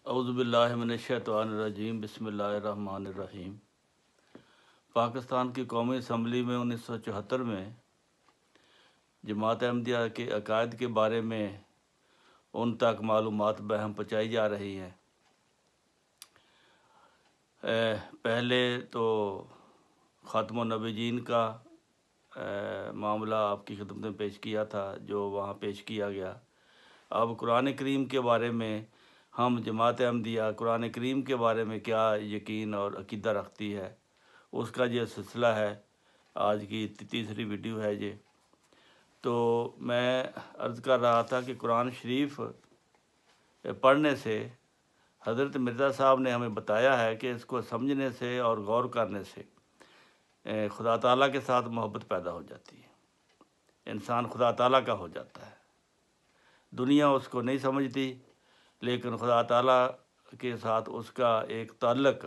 औज़ुबिल्लाहि मिनश्शैतानिर्रजीम बिस्मिल्लाहिर्रहमानिर्रहीम। पाकिस्तान की कौमी असम्बली में 1974 में जमात अहमदिया के अकायद के बारे में उन तक मालूमात बहम पहुँचाई जा रही हैं। पहले तो ख़ात्मुन नबीयीन का मामला आपकी खिदमत में पेश किया था, जो वहाँ पेश किया गया। अब कुरान करीम के बारे में हम जमात अहमदिया कुरान करीम के बारे में क्या यकीन और अकीदा रखती है, उसका ये सिलसिला है। आज की तीसरी वीडियो है ये। तो मैं अर्ज़ कर रहा था कि कुरान शरीफ पढ़ने से हज़रत मिर्ज़ा साहब ने हमें बताया है कि इसको समझने से और गौर करने से खुदा ताला के साथ मोहब्बत पैदा हो जाती है। इंसान खुदा ताला का हो जाता है। दुनिया उसको नहीं समझती, लेकिन खुदा ताला के साथ उसका एक ताल्लुक़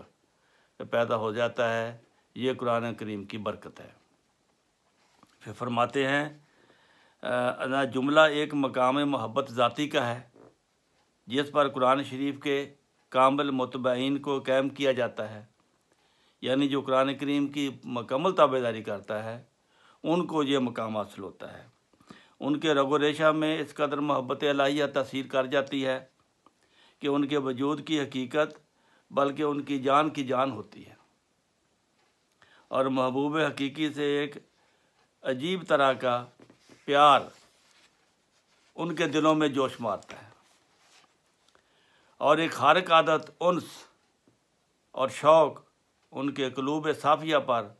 पैदा हो जाता है। ये कुरान करीम की बरकत है। फिर फरमाते हैं जुमला एक मकाम मोहब्बत ज़ाती का है, जिस पर कुरान शरीफ के कामिल मुतबईन को कायम किया जाता है। यानी जो कुरान करीम की मुकम्मल ताबेदारी करता है, उनको ये मकाम हासिल होता है। उनके रगो रेशा में इस कदर मोहब्बत इलाहिया तसीर कर जाती है कि उनके वजूद की हकीकत बल्कि उनकी जान होती है, और महबूब हकीकी से एक अजीब तरह का प्यार उनके दिलों में जोश मारता है, और एक खारिक आदत उन्स और शौक़ उनके क़ुलूब साफ़िया पर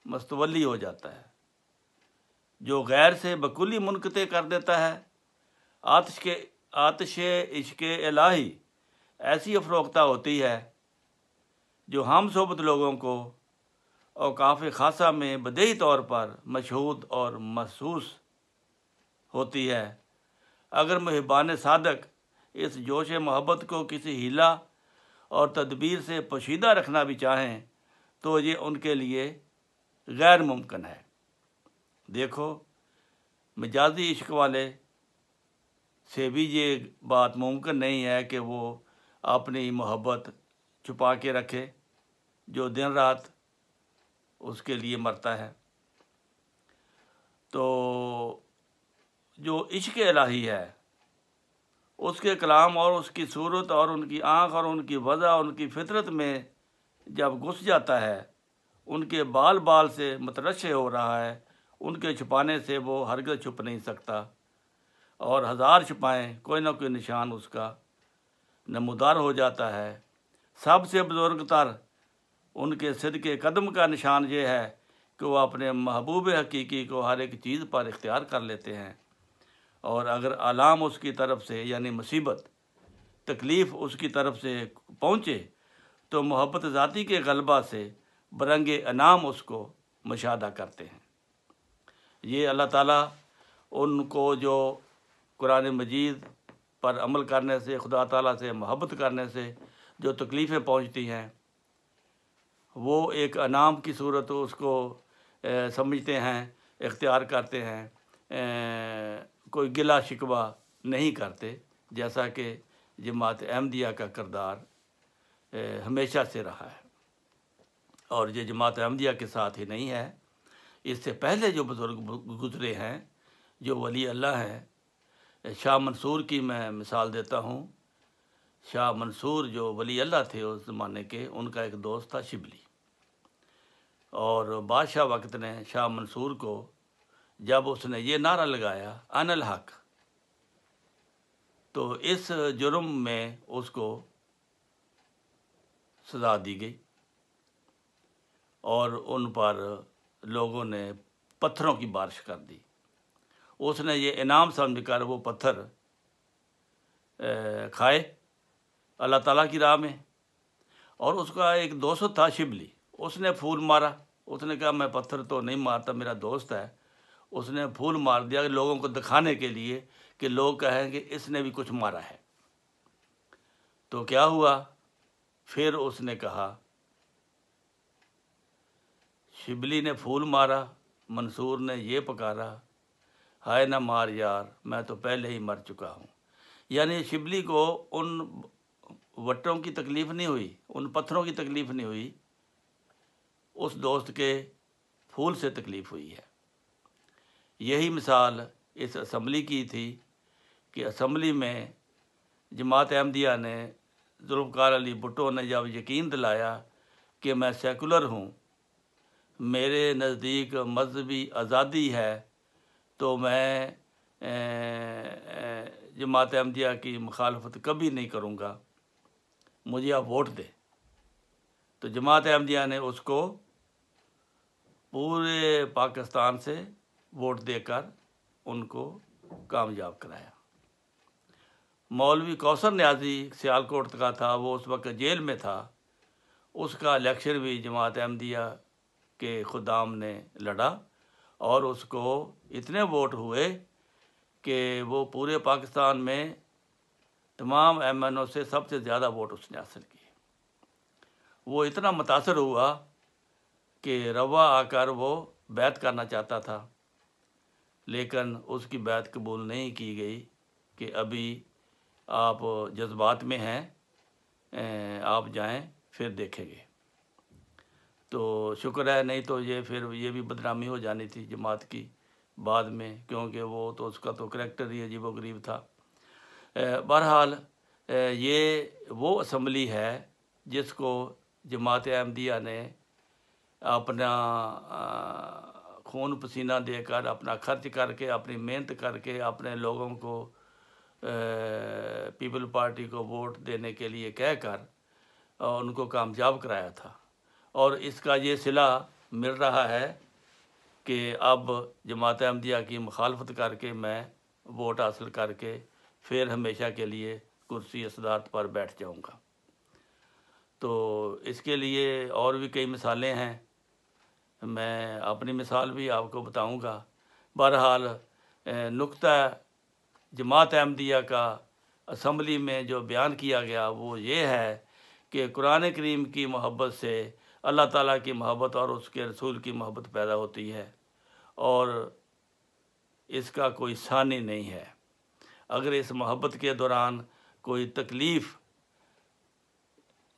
मुस्तवली हो जाता है, जो गैर से बकुली मुनक़ते कर देता है। आतिश इश्क़ इलाही ऐसी अफरोख्ता होती है जो हम सोबत लोगों को औक़ाफ़ ख़ासा में बदई तौर पर मशहूद और महसूस होती है। अगर मुहिबान सादक इस जोश मोहब्बत को किसी हीला और तदबीर से पोशीदा रखना भी चाहें तो ये उनके लिए गैर मुमकिन है। देखो, मजाजी इश्क वाले से भी ये बात मुमकिन नहीं है कि वो अपनी मोहब्बत छुपा के रखे, जो दिन रात उसके लिए मरता है। तो जो इश्क इलाही है, उसके कलाम और उसकी सूरत और उनकी आँख और उनकी वज़ह उनकी फितरत में जब घुस जाता है, उनके बाल बाल से मुतरश्शे हो रहा है, उनके छुपाने से वो हरगिज़ छुप नहीं सकता, और हज़ार छुपाएं कोई ना कोई निशान उसका नमूदार हो जाता है। सबसे बुज़ुर्ग तर उनके सिद्क़े कदम का निशान ये है कि वो अपने महबूब हकीकी को हर एक चीज़ पर इख्तियार कर लेते हैं, और अगर आलाम उसकी तरफ से यानी मुसीबत तकलीफ़ उसकी तरफ से पहुँचे तो मोहब्बत ज़ाती के गलबा से बरंगे अनाम उसको मुशाहदा करते हैं। ये अल्लाह ताला उनको जो कुरान मजीद पर अमल करने से, खुदा ताला से मोहब्बत करने से जो तकलीफ़ें पहुँचती हैं, वो एक अनाम की सूरत उसको समझते हैं, इख्तियार करते हैं, कोई गिला शिकवा नहीं करते, जैसा कि जमात अहमदिया का किरदार हमेशा से रहा है। और ये जमात अहमदिया के साथ ही नहीं है, इससे पहले जो बुज़ुर्ग गुज़रे हैं, जो वली अल्लाह हैं, शाह मंसूर की मैं मिसाल देता हूँ। शाह मंसूर जो वली अल्लाह थे उस ज़माने के, उनका एक दोस्त था शिबली, और बादशाह वक्त ने शाह मंसूर को जब उसने ये नारा लगाया अनल हक, तो इस जुर्म में उसको सज़ा दी गई, और उन पर लोगों ने पत्थरों की बारिश कर दी। उसने ये इनाम समझकर वो पत्थर खाए अल्लाह ताला की राह में। और उसका एक दोस्त था शिबली, उसने फूल मारा। उसने कहा मैं पत्थर तो नहीं मारता, मेरा दोस्त है। उसने फूल मार दिया लोगों को दिखाने के लिए कि लोग कहें कि इसने भी कुछ मारा है। तो क्या हुआ, फिर उसने कहा, शिबली ने फूल मारा, मंसूर ने ये पुकारा, हाय ना मार यार, मैं तो पहले ही मर चुका हूँ। यानी शिबली को उन वट्टों की तकलीफ़ नहीं हुई, उन पत्थरों की तकलीफ़ नहीं हुई, उस दोस्त के फूल से तकलीफ़ हुई है। यही मिसाल इस असम्बली की थी कि असम्बली में जमात अहमदिया ने जुल्फ़िकार अली भुट्टो ने जब यकीन दिलाया कि मैं सेकुलर हूँ, मेरे नज़दीक मजहबी आज़ादी है, तो मैं जमात अहमदिया की मुखालफत कभी नहीं करूँगा, मुझे आप वोट दें। तो जमात अहमदिया ने उसको पूरे पाकिस्तान से वोट देकर उनको कामयाब कराया। मौलवी कौसर न्याजी सियालकोट का था, वो उस वक्त जेल में था, उसका इलेक्शन भी जमात अहमदिया के खुदाम ने लड़ा और उसको इतने वोट हुए कि वो पूरे पाकिस्तान में तमाम MNO से सबसे ज़्यादा वोट उसने हासिल किए। वो इतना मुतासर हुआ कि रवा आकर वो बैत करना चाहता था, लेकिन उसकी बैत कबूल नहीं की गई कि अभी आप जज्बात में हैं, आप जाएं फिर देखेंगे। तो शुक्र है, नहीं तो ये फिर ये भी बदनामी हो जानी थी जमात की बाद में, क्योंकि वो तो उसका तो करैक्टर ही अजीबोगरीब था। बहरहाल ये वो असम्बली है जिसको जमात अहमदिया ने अपना खून पसीना देकर, अपना खर्च करके, अपनी मेहनत करके, अपने लोगों को पीपल पार्टी को वोट देने के लिए कहकर उनको कामयाब कराया था। और इसका ये सिला मिल रहा है कि अब जमात अहमदिया की मुखालफत करके मैं वोट हासिल करके फिर हमेशा के लिए कुर्सी सदारत पर बैठ जाऊंगा। तो इसके लिए और भी कई मिसालें हैं, मैं अपनी मिसाल भी आपको बताऊंगा। बहरहाल नुक्ता जमात अहमदिया का असम्बली में जो बयान किया गया वो ये है कि कुरान करीम की मोहब्बत से अल्लाह ताला की मोहब्बत और उसके रसूल की मोहब्बत पैदा होती है और इसका कोई सानी नहीं है। अगर इस मोहब्बत के दौरान कोई तकलीफ़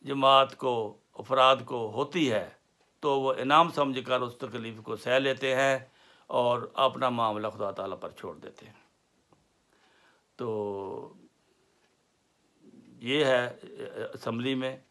जमात को, अफराद को होती है तो वो इनाम समझकर उस तकलीफ़ को सह लेते हैं और अपना मामला खुदा ताला पर छोड़ देते हैं। तो ये है असम्बली में